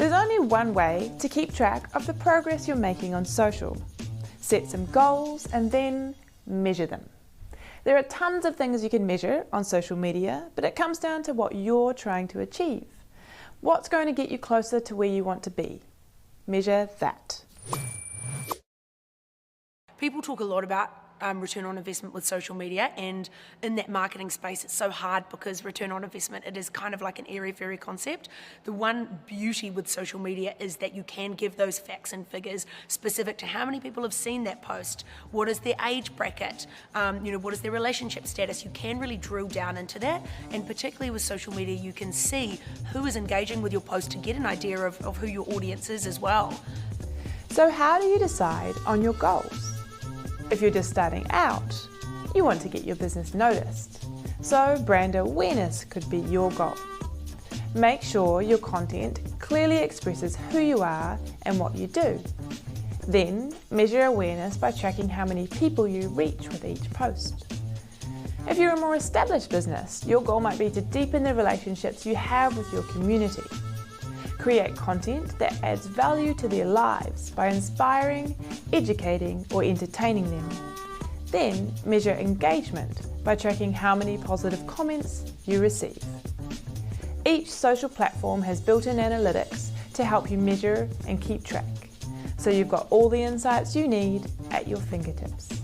There's only one way to keep track of the progress you're making on social. Set some goals and then measure them. There are tons of things you can measure on social media, but it comes down to what you're trying to achieve. What's going to get you closer to where you want to be? Measure that. People talk a lot about return on investment with social media, and in that marketing space it's so hard because return on investment, it is kind of like an airy-fairy concept. The one beauty with social media is that you can give those facts and figures specific to how many people have seen that post, what is their age bracket, what is their relationship status. You can really drill down into that, and particularly with social media you can see who is engaging with your post to get an idea of who your audience is as well. So how do you decide on your goals? If you're just starting out, you want to get your business noticed. So brand awareness could be your goal. Make sure your content clearly expresses who you are and what you do. Then measure awareness by tracking how many people you reach with each post. If you're a more established business, your goal might be to deepen the relationships you have with your community. Create content that adds value to their lives by inspiring, educating, or entertaining them. Then measure engagement by tracking how many positive comments you receive. Each social platform has built-in analytics to help you measure and keep track, so you've got all the insights you need at your fingertips.